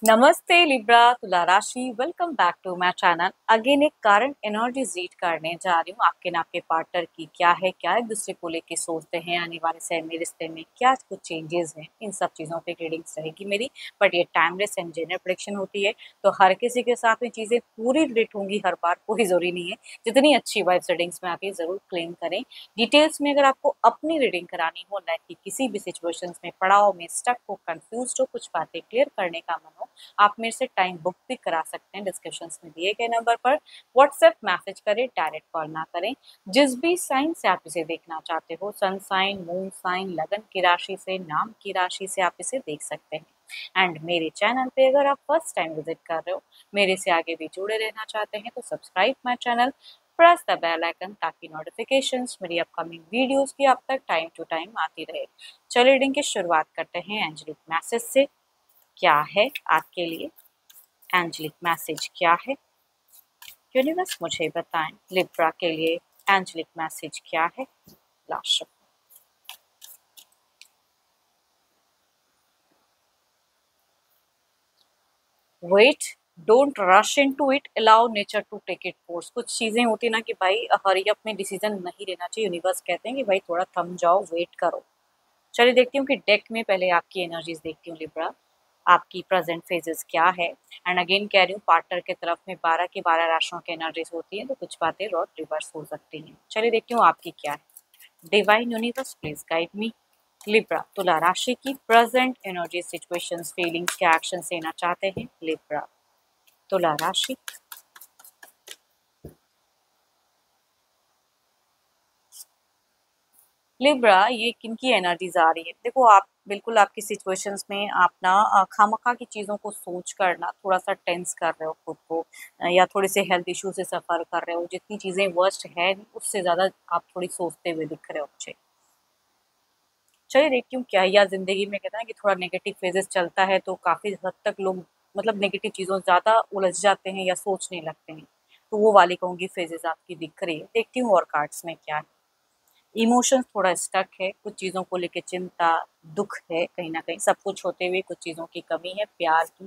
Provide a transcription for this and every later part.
नमस्ते लिब्रा तुला राशि welcome back to my channel. Again एक करंट एनर्जी रीड करने जा रही हूँ आपके नाम के पार्टनर की क्या है, क्या एक दूसरे को लेके सोचते हैं, आने वाले समय में रिश्ते में क्या कुछ चेंजेस हैं, इन सब चीज़ों पे रीडिंग्स रहेगी मेरी। बट ये टाइमलेस एंड जनरल प्रेडिक्शन होती है, तो हर किसी के साथ में चीज़ें पूरी रिलेट होंगी हर बार, कोई ज़रूरी नहीं है। जितनी अच्छी वाइब्स रीडिंग्स में आती है ज़रूर क्लेम करें। डिटेल्स में अगर आपको अपनी रीडिंग करानी हो, लाइफ की किसी भी सिचुएशंस में पड़ाव में स्टक हो, कंफ्यूज हो, कुछ बातें क्लियर करने का मन हो, आप मेरे से टाइम बुक भी करा सकते हैं। डिस्क्रिप्शंस में दिए गए नंबर पर व्हाट्सएप मैसेज करें, डायरेक्ट कॉल ना करें। जिस भी साइन से आप इसे देखना चाहते हो, सन साइन, मून साइन, लगन की राशि से, नाम की राशि से आप इसे देख सकते हैं। एंड मेरे चैनल पे अगर आप फर्स्ट टाइम विजिट कर रहे हो, मेरे से आगे भी जुड़े रहना चाहते हैं, तो subscribe my channel, press the bell icon ताकि नोटिफिकेशंस मेरी अपकमिंग वीडियोस की आप तक टाइम टू टाइम आती रहे। चलिए रीडिंग की शुरुआत करते हैं एंजेलिक मैसेज से। क्या है आपके लिए एंजेलिक मैसेज, क्या है यूनिवर्स मुझे बताएं। लिब्रा के लिए एंजेलिक मैसेज क्या है। Last wait, don't rush into it, allow nature to take it course. कुछ चीजें होती ना कि भाई हरी अप में डिसीजन नहीं लेना चाहिए। यूनिवर्स कहते हैं कि भाई थोड़ा थम जाओ, वेट करो। चलिए देखती हूँ कि डेक में पहले आपकी एनर्जीज देखती हूँ लिब्रा, आपकी प्रेजेंट फेजेस क्या है। एंड अगेन कह रही हूँ पार्टनर के तरफ में 12 की 12 राशियों की एनर्जीज होती हैं, तो कुछ बातें और रिवर्स हो सकती हैं। चलिए देखती हूँ आपकी क्या है। Divine universe please guide me. Libra तुला राशि की प्रेजेंट एनर्जी, सिचुएशंस, फीलिंग्स, क्या एक्शन लेना चाहते हैं। लिब्रा तुला राशि। लिब्रा ये किनकी एनर्जीज आ रही है, देखो आप बिल्कुल आपकी सिचुएशंस में आप ना खामखा की चीज़ों को सोच कर ना थोड़ा सा टेंस कर रहे हो खुद को, या थोड़े से हेल्थ इशू से सफ़र कर रहे हो। जितनी चीज़ें वर्स्ट है उससे ज़्यादा आप थोड़ी सोचते हुए दिख रहे हो मुझे। चलिए देखती हूँ क्या, या ज़िंदगी में कहते हैं ना कि थोड़ा नेगेटिव फेजेस चलता है तो काफ़ी हद तक लोग मतलब नेगेटिव चीज़ों ज़्यादा उलझ जाते हैं या सोचने लगते हैं, तो वो वाली कहूँगी फेजेस आपकी दिख रही है। देखती हूँ और कार्ड्स में क्या है। इमोशंस थोड़ा स्टक है, कुछ चीज़ों को लेके चिंता, दुःख है कहीं न कहीं, सब कुछ होते हुए कुछ चीज़ों की कमी है प्यार की।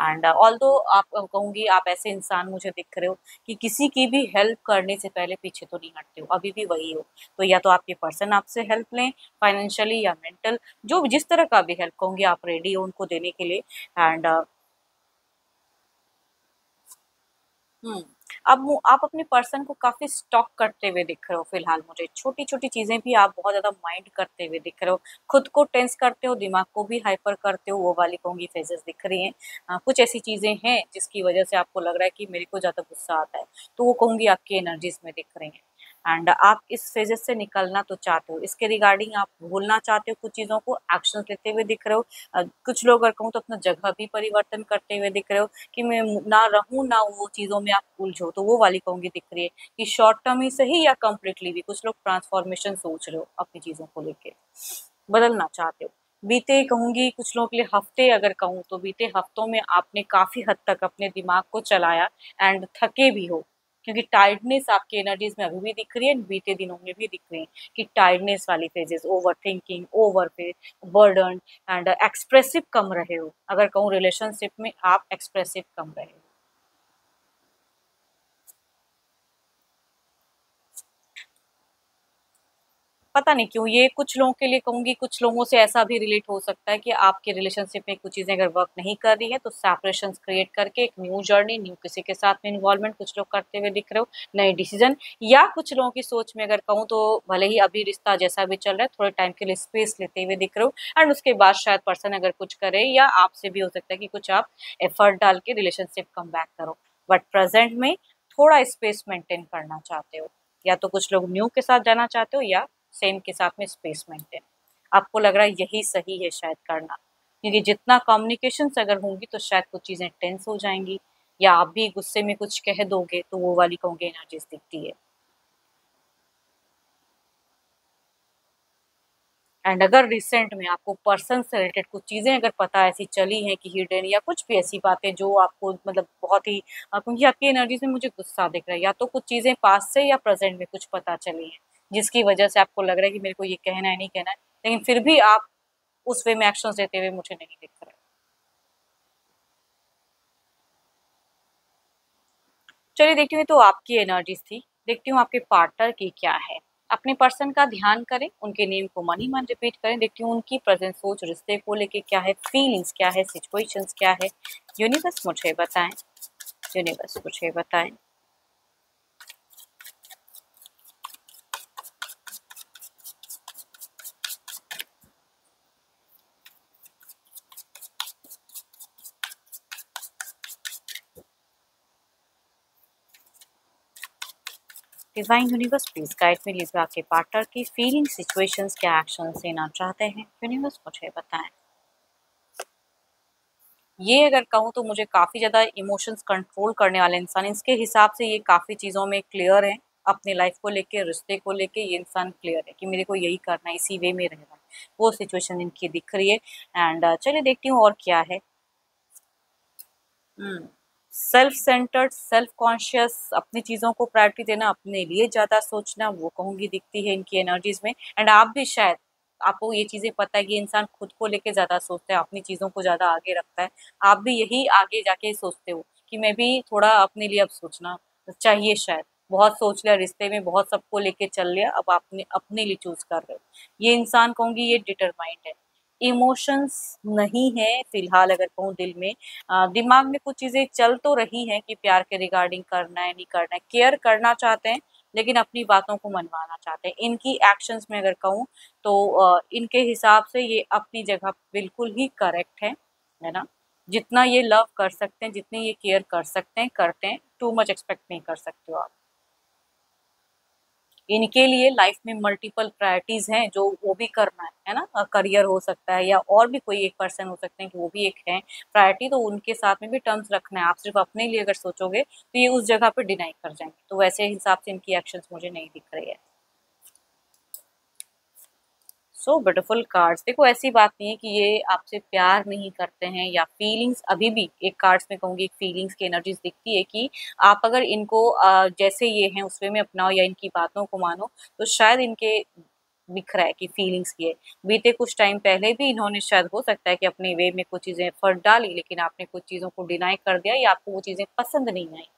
एंड ऑल्दो आप कहूँगी आप ऐसे इंसान मुझे दिख रहे हो कि किसी की भी हेल्प करने से पहले पीछे तो नहीं हटते हो, अभी भी वही हो। तो या तो आपके पर्सन आपसे हेल्प लें, फाइनेंशियली या मेंटल, जो भी जिस तरह का भी हेल्प कहूँगी आप रेडी हो उनको देने के लिए। एंड हुँ। अब वो आप अपने पर्सन को काफ़ी स्टॉक करते हुए दिख रहे हो फिलहाल मुझे। छोटी-छोटी चीज़ें भी आप बहुत ज़्यादा माइंड करते हुए दिख रहे हो। खुद को टेंस करते हो, दिमाग को भी हाइपर करते हो, वो वाली कहूँगी फेजेज़ दिख रही हैं। कुछ ऐसी चीज़ें हैं जिसकी वज़ह से आपको लग रहा है कि मेरे को ज़्यादा गुस्सा आता है, तो वो कहूँगी आपकी एनर्जीज़ में दिख रही हैं। एंड आप इस फेजेज़ से निकलना तो चाहते हो, इसके रिगार्डिंग आप भूलना चाहते हो कुछ चीज़ों को, एक्शंस लेते हुए दिख रहे हो। कुछ लोग अगर कहूँ तो अपना जगह भी परिवर्तन करते हुए दिख रहे हो कि मैं ना रहूँ ना वो चीज़ों में आप उलझो, तो वो वाली कहूँगी दिख रही है कि शॉर्ट टर्म ही सही या कंप्लीटली भी कुछ लोग ट्रांसफॉर्मेशन सोच रहे हो अपनी चीज़ों को लेके, बदलना चाहते हो। बीते कहूँगी कुछ लोगों के लिए हफ्ते अगर कहूँ तो बीते हफ्तों में आपने काफ़ी हद तक अपने दिमाग को चलाया एंड थके भी हो, क्योंकि टायर्डनेस आपकी एनर्जीज़ में अभी भी दिख रही है एंड बीते दिनों में भी दिख रही है कि टायर्डनेस वाली phases, overthinking, overweigh burden and expressive कम रहे हो। अगर कहूँ रिलेशनशिप में आप एक्सप्रेसिव कम रहे हो। पता नहीं क्यों ये कुछ लोगों के लिए कहूँगी, कुछ लोगों से ऐसा भी रिलेट हो सकता है कि आपके रिलेशनशिप में कुछ चीज़ें अगर वर्क नहीं कर रही है तो सेपरेशंस क्रिएट करके एक न्यू जर्नी, न्यू किसी के साथ में इन्वॉल्वमेंट कुछ लोग करते हुए दिख रहे हो, नए डिसीजन, या कुछ लोगों की सोच में अगर कहूँ तो भले ही अभी रिश्ता जैसा भी चल रहा है थोड़े टाइम के लिए स्पेस लेते हुए दिख रहे हो, एंड उसके बाद शायद पर्सन अगर कुछ करे या आपसे भी हो सकता है कि कुछ आप एफर्ट डाल के रिलेशनशिप कम बैक करो, बट प्रेजेंट में थोड़ा स्पेस मेंटेन करना चाहते हो। या तो कुछ लोग न्यू के साथ जाना चाहते हो या सेम के साथ में स्पेस मेंटेन। आपको लग रहा है यही सही है शायद करना, क्योंकि जितना कम्युनिकेशंस अगर होंगी तो शायद कुछ चीज़ें टेंस हो जाएँगी, या आप भी गुस्से में कुछ कह दोगे तो वो वाली कहूँगी एनर्जीज़ दिखती है। एंड अगर रिसेंट में आपको पर्सन से रिलेटेड कुछ चीज़ें अगर पता ऐसी चली हैं कि हिडन या कुछ भी ऐसी बातें जो आपको मतलब बहुत ही क्योंकि आपकी एनर्जीज़ में मुझे गुस्सा दिख रहा है, या तो कुछ चीज़ें पास्ट से या प्रेज़ेंट में कुछ पता चली हैं, जिसकी वजह से आपको लग रहा है कि मेरे को ये कहना है, नहीं कहना है, लेकिन फिर भी आप उस वे में एक्शंस लेते हुए मुझे नहीं दिख रहे। चलिए देखती हूँ, तो आपकी एनर्जीज थी। देखती हूँ आपके पार्टनर की क्या है। अपने पर्सन का ध्यान करें, उनके नेम को मन ही मन रिपीट करें। देखती हूँ उनकी प्रेजेंट सोच रिश्ते को लेके क्या है, फीलिंग्स क्या है, सिचुएशंस क्या है। यूनिवर्स मुझे बताएं, यूनिवर्स मुझे बताएं। डिवाइन यूनिवर्स प्लीज गाइड में लिब्रा के पार्टनर की फीलिंग, सिचुएशंस, क्या एक्शन लेना चाहते हैं। यूनिवर्स मुझे बताएं। ये अगर कहूँ तो मुझे काफ़ी ज़्यादा इमोशंस कंट्रोल करने वाले इंसान, इसके हिसाब से ये काफ़ी चीज़ों में क्लियर है। अपनी लाइफ को लेके, रिश्ते को लेके ये इंसान क्लियर है कि मेरे को यही करना है, इसी वे में रहना है। वो सिचुएशन इनकी दिख रही है। एंड चलिए देखती हूँ और क्या है। सेल्फ सेंटर्ड, सेल्फ कॉन्शियस, अपनी चीज़ों को प्रायोरिटी देना, अपने लिए ज़्यादा सोचना, वो कहूँगी दिखती है इनकी एनर्जीज में। एंड आप भी शायद, आपको ये चीज़ें पता है कि इंसान खुद को लेके ज़्यादा सोचता है, अपनी चीज़ों को ज़्यादा आगे रखता है। आप भी यही आगे जाके सोचते हो कि मैं भी थोड़ा अपने लिए अब सोचना चाहिए शायद। बहुत सोच लिया रिश्ते में, बहुत सबको लेके चल लिया, अब आपने अपने लिए चूज़ कर रहे हो। ये इंसान कहूँगी ये डिटरमाइंड है। इमोशंस नहीं है फिलहाल अगर कहूँ दिल में। दिमाग में कुछ चीज़ें चल तो रही हैं कि प्यार के रिगार्डिंग करना है, नहीं करना है, केयर करना चाहते हैं, लेकिन अपनी बातों को मनवाना चाहते हैं। इनकी एक्शंस में अगर कहूँ तो इनके हिसाब से ये अपनी जगह बिल्कुल ही करेक्ट है ना? जितना ये लव कर सकते हैं, जितनी ये केयर कर सकते हैं, करते हैं। टू मच एक्सपेक्ट नहीं कर सकते हो आप। इनके लिए लाइफ में मल्टीपल प्रायोरिटीज हैं जो वो भी करना है ना? करियर हो सकता है या और भी कोई एक पर्सन हो सकते हैं कि वो भी एक है प्रायोरिटी, तो उनके साथ में भी टर्म्स रखना है। आप सिर्फ अपने लिए अगर सोचोगे तो ये उस जगह पे डिनाई कर जाएंगे, तो वैसे हिसाब से इनकी एक्शंस मुझे नहीं दिख रही है। So beautiful cards. देखो ऐसी बात नहीं है कि ये आपसे प्यार नहीं करते हैं या फीलिंग्स, अभी भी एक कार्ड्स में कहूँगी एक फीलिंग्स की एनर्जीज दिखती है कि आप अगर इनको जैसे ये हैं उस वे में अपनाओ या इनकी बातों को मानो, तो शायद इनके दिख रहा है कि फीलिंग्स की है। बीते कुछ टाइम पहले भी इन्होंने शायद हो सकता है कि अपने वे में कुछ चीज़ें एफर्ट डाली, लेकिन आपने कुछ चीज़ों को डिनाई कर दिया या आपको वो चीज़ें पसंद नहीं आई।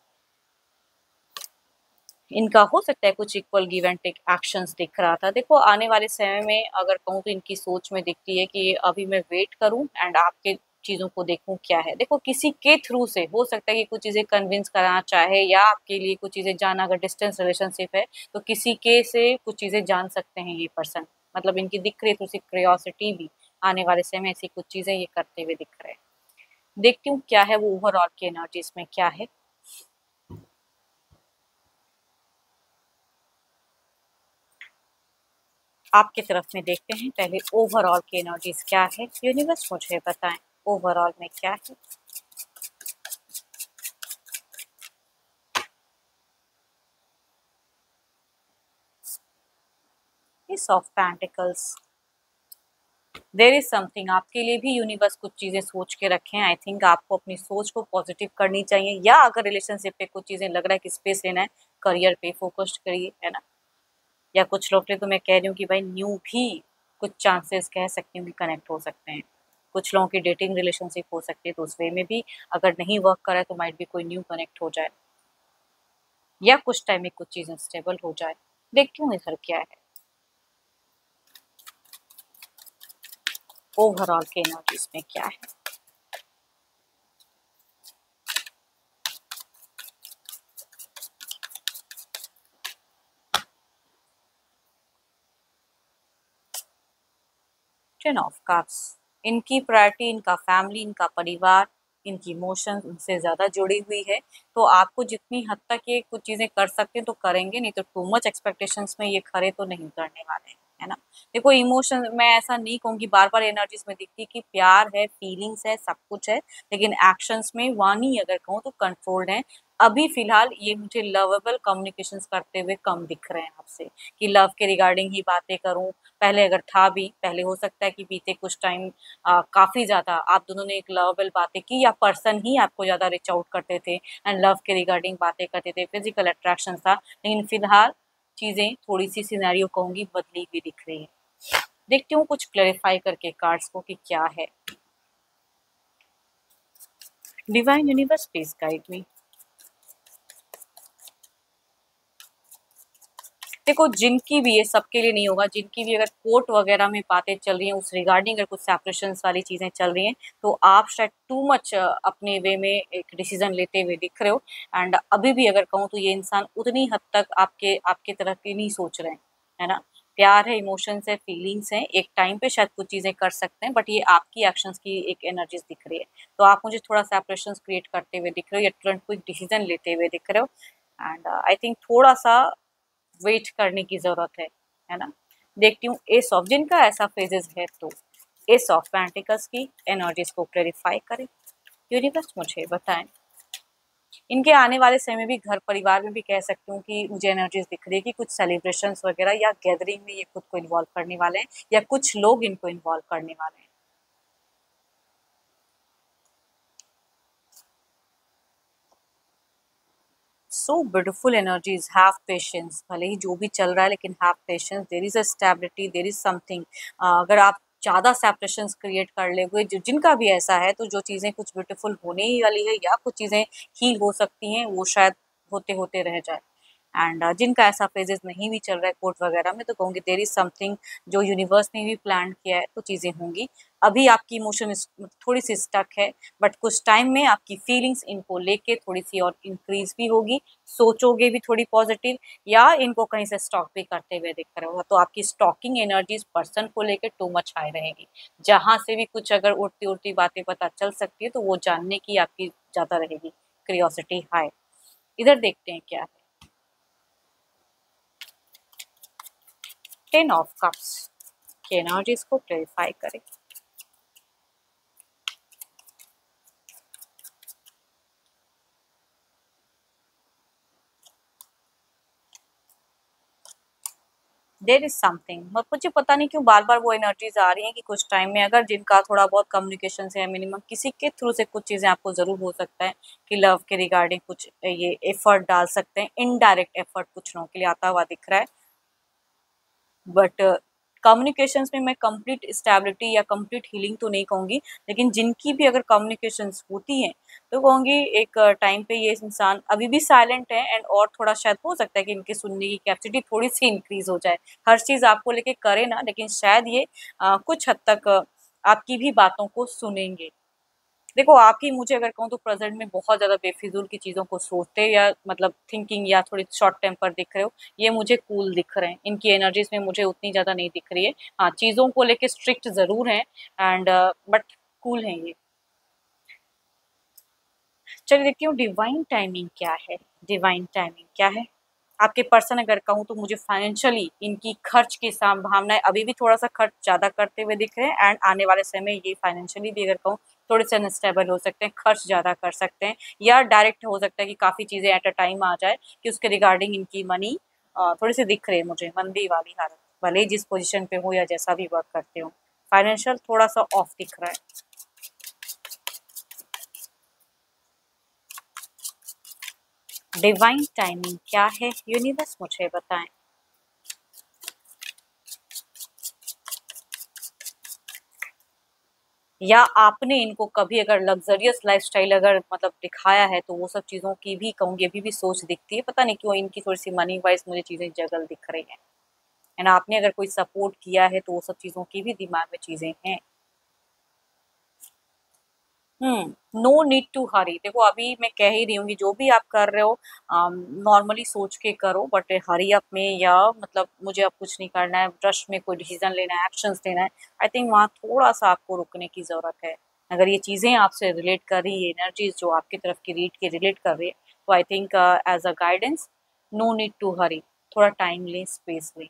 इनका हो सकता है कुछ equal give and take actions दिख रहा था। देखो आने वाले समय में अगर कहूँ तो इनकी सोच में दिखती है कि अभी मैं वेट करूँ एंड आपके चीज़ों को देखूँ क्या है। देखो किसी के थ्रू से हो सकता है कि कुछ चीज़ें कन्विंस कराना चाहे या आपके लिए कुछ चीज़ें जानना, अगर डिस्टेंस रिलेशनशिप है तो किसी के से कुछ चीज़ें जान सकते हैं ये पर्सन। मतलब इनकी दिख रही है थोड़ी-सी क्यूरियोसिटी भी, आने वाले समय में ऐसी कुछ चीज़ें ये करते हुए दिख रहे हैं। देखती हूँ क्या है वो ओवरऑल की एनर्जीज़ में क्या है। आपकी तरफ में देखते हैं पहले ओवरऑल की एनर्जीज क्या है। यूनिवर्स मुझे बताएं ओवरऑल में क्या है। Ace of pentacles. There is something, आपके लिए भी यूनिवर्स कुछ चीजें सोच के रखे हैं। आई थिंक आपको अपनी सोच को पॉजिटिव करनी चाहिए, या अगर रिलेशनशिप पे कुछ चीजें लग रहा है कि स्पेस लेना है, करियर पे फोकस करिए, है ना? या कुछ लोग के तो मैं कह रही हूँ कि भाई न्यू भी कुछ चांसेस कह सकती हूँ कि कनेक्ट हो सकते हैं। कुछ लोगों की डेटिंग रिलेशनशिप हो सकती है, तो उस वे में भी अगर नहीं वर्क कर रहा है तो माइट भी कोई न्यू कनेक्ट हो जाए, या कुछ टाइम में कुछ चीजें स्टेबल हो जाए। देखती हूँ इधर क्या है ओवरऑल के एनर्जीज में क्या है। 10 ऑफ कप्स। इनकी प्रायोरिटी इनका फैमिली, इनका परिवार, इनकी इमोशंस उनसे ज़्यादा जुड़ी हुई है। तो आपको जितनी हद तक ये कुछ चीज़ें कर सकते हैं तो करेंगे, नहीं तो टू मच एक्सपेक्टेशंस में ये खरे तो नहीं उतरने वाले हैं, है ना? देखो इमोशन मैं ऐसा नहीं कहूँगी, बार-बार एनर्जीज़ में दिखती है कि प्यार है, फीलिंग्स है, सब कुछ है, लेकिन एक्शंस में वाणी अगर कहूँ तो कंट्रोल्ड हैं। अभी फ़िलहाल ये मुझे लवेबल कम्युनिकेशंस करते हुए कम दिख रहे हैं आपसे, कि लव के रिगार्डिंग ही बातें करूँ। पहले अगर था भी, पहले हो सकता है कि बीते कुछ टाइम काफ़ी ज़्यादा आप दोनों ने एक लवेबल बातें की, या पर्सन ही आपको ज़्यादा रीच आउट करते थे एंड लव के रिगार्डिंग बातें करते थे, फिजिकल अट्रैक्शन था। लेकिन फिलहाल चीज़ें थोड़ी-सी सिनेरियो कहूँगी बदली हुई दिख रही है। देखती हूँ कुछ क्लैरिफाई करके कार्ड्स को कि क्या है। Divine universe please guide me. देखो जिनकी भी, ये सबके लिए नहीं होगा, जिनकी भी अगर कोर्ट वगैरह में बातें चल रही हैं उस रिगार्डिंग अगर कुछ सेपरेशंस वाली चीज़ें चल रही हैं, तो आप शायद टू मच अपने वे में एक डिसीज़न लेते हुए दिख रहे हो। एंड अभी भी अगर कहूँ तो ये इंसान उतनी हद तक आपके आपके तरफ की नहीं सोच रहे हैं, है ना? प्यार है, इमोशंस है, फीलिंग्स हैं, एक टाइम पे शायद कुछ चीज़ें कर सकते हैं, बट ये आपकी एक्शंस की एक एनर्जीज़ दिख रही है। तो आप मुझे थोड़ा सेपरेशंस क्रिएट करते हुए दिख रहे हो या तुरंत कोई डिसीज़न लेते हुए दिख रहे हो। एंड आई थिंक थोड़ा-सा वेट करने की ज़रूरत है ना? देखती हूँ एस ऑफ, जिनका ऐसा फेजेज़ है तो एस ऑफ पेंटिकल्स की एनर्जीज़ को क्लैरिफाई करें। यूनिवर्स मुझे बताएँ। इनके आने वाले समय में भी घर परिवार में भी कह सकती हूँ कि मुझे एनर्जीज़ दिख रही है कि कुछ सेलिब्रेशंस वगैरह या गैदरिंग में ये खुद को इन्वॉल्व करने वाले हैं या कुछ लोग इनको इन्वॉल्व करने वाले हैं। So beautiful energies, have patience, भले ही जो भी चल रहा है लेकिन have patience, there is a stability, there is something. अगर आप ज़्यादा सेपरेशंस क्रिएट कर ले, जो जिनका भी ऐसा है, तो जो चीज़ें कुछ ब्यूटीफुल होने ही वाली है या कुछ चीज़ें हील हो सकती हैं वो शायद होते होते रह जाए। एंड जिनका ऐसा फेजेस नहीं भी चल रहा है कोर्ट वगैरह में, तो कहूँगी देयर इज समथिंग जो यूनिवर्स ने भी प्लान किया है, तो चीज़ें होंगी। अभी आपकी इमोशन थोड़ी सी स्टक है, बट कुछ टाइम में आपकी फीलिंग्स इनको लेके थोड़ी सी और इंक्रीज भी होगी, सोचोगे भी थोड़ी पॉजिटिव, या इनको कहीं से स्टॉक भी करते हुए दिख रहे होगा, तो आपकी स्टॉकिंग एनर्जीज पर्सन को लेकर टू मच हाई रहेगी। जहाँ से भी कुछ अगर उड़ती उड़ती बातें पता चल सकती है तो वो जानने की आपकी ज़्यादा रहेगी क्यूरियोसिटी हाई। इधर देखते हैं क्या है। 10 ऑफ कप्स की एनर्जीज को क्लैरिफाई करें। देयर इज समथिंग, मुझे पता नहीं क्यों बार बार वो एनर्जीज आ रही हैं कि कुछ टाइम में अगर जिनका थोड़ा बहुत कम्युनिकेशन है मिनिमम, किसी के थ्रू से कुछ चीज़ें आपको ज़रूर हो सकता है कि लव के रिगार्डिंग कुछ ये एफर्ट डाल सकते हैं, इनडायरेक्ट एफर्ट कुछ लोगों के लिए आता हुआ दिख रहा है। बट कम्युनिकेशंस में मैं कंप्लीट स्टेबिलिटी या कंप्लीट हीलिंग तो नहीं कहूँगी, लेकिन जिनकी भी अगर कम्युनिकेशंस होती हैं तो कहूँगी एक टाइम पे ये इंसान अभी भी साइलेंट है, एंड और थोड़ा शायद हो सकता है कि इनकी सुनने की कैपेसिटी थोड़ी सी इंक्रीज हो जाए। हर चीज़ आपको लेके करे ना, लेकिन शायद ये कुछ हद तक आपकी भी बातों को सुनेंगे। देखो, आप ही मुझे अगर कहूँ तो प्रेज़ेंट में बहुत ज़्यादा बेफ़िज़ूल की चीज़ों को सोचते या मतलब थिंकिंग या थोड़ी शॉर्ट टेम्पर दिख रहे हो, ये मुझे कूल दिख रहे हैं। इनकी एनर्जीज़ में मुझे उतनी ज़्यादा नहीं दिख रही है। हाँ, चीज़ों को लेके स्ट्रिक्ट ज़रूर हैं, एंड बट कूल हैं ये। चलिए देखती हूँ डिवाइन टाइमिंग क्या है, डिवाइन टाइमिंग क्या है? आपके पर्सन अगर कहूँ तो मुझे फाइनेंशियली इनकी खर्च की संभावनाएँ अभी भी थोड़ा-सा खर्च ज़्यादा करते हुए दिख रहे हैं, एंड आने वाले समय में ये फाइनेंशियली भी अगर कहूँ थोड़े-से अनस्टेबल हो सकते हैं, खर्च ज़्यादा कर सकते हैं, या डायरेक्ट हो सकता है कि काफ़ी चीज़ें एट अ टाइम आ जाए कि उसके रिगार्डिंग इनकी मनी थोड़ी-सी दिख रही है मुझे, मंदी वाली हालत। भले ही जिस पोज़ीशन पे हो या जैसा भी वर्क करते हो, फाइनेंशियल थोड़ा-सा ऑफ दिख रहा है। डिवाइन टाइमिंग क्या है? यूनिवर्स मुझे बताएँ। या आपने इनको कभी अगर लग्ज़रियस लाइफ़स्टाइल अगर मतलब दिखाया है, तो वो सब चीज़ों की भी कहूँगी अभी भी सोच दिखती है। पता नहीं क्यों इनकी थोड़ी-सी मनी वाइज़ मुझे चीज़ें जगल दिख रही हैं। एंड आपने अगर कोई सपोर्ट किया है, तो वो सब चीज़ों की भी दिमाग में चीज़ें हैं। नो नीड टू हरी। देखो अभी मैं कह ही रही हूँ कि जो भी आप कर रहे हो नॉर्मली सोच के करो, बट हरी अप में या मतलब मुझे अब कुछ नहीं करना है, रश में कोई डिसीज़न लेना है, एक्शंस लेना है, आई थिंक वहाँ थोड़ा-सा आपको रुकने की ज़रूरत है। अगर ये चीज़ें आपसे रिलेट कर रही है, एनर्जीज़ जो आपकी तरफ की रीड की रिलेट कर रही है, तो I think as a guidance no need to hurry, थोड़ा टाइम लें, स्पेस लें।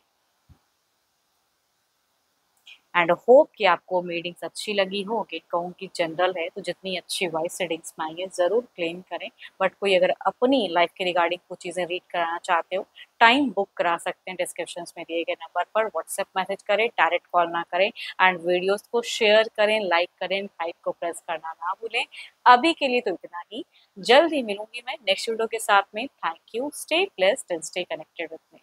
एंड होप कि आपको रीडिंग्स अच्छी लगी हो। अगेन कहूँ कि जनरल है, तो जितनी अच्छी वॉइस रीडिंग्स में आई है ज़रूर क्लेम करें, बट कोई अगर अपनी लाइफ के रिगार्डिंग कुछ चीज़ें रीड कराना चाहते हो, टाइम बुक करा सकते हैं डिस्क्रिप्शंस में दिए गए नंबर पर, व्हाट्सएप मैसेज करें, डायरेक्ट कॉल ना करें, एंड वीडियोस को शेयर करें, लाइक करें, हाइप को प्रेस करना ना भूलें। अभी के लिए तो इतना ही, जल्द ही मिलूंगी मैं नेक्स्ट वीडियो के साथ में। Thank you, stay blessed and stay connected with me.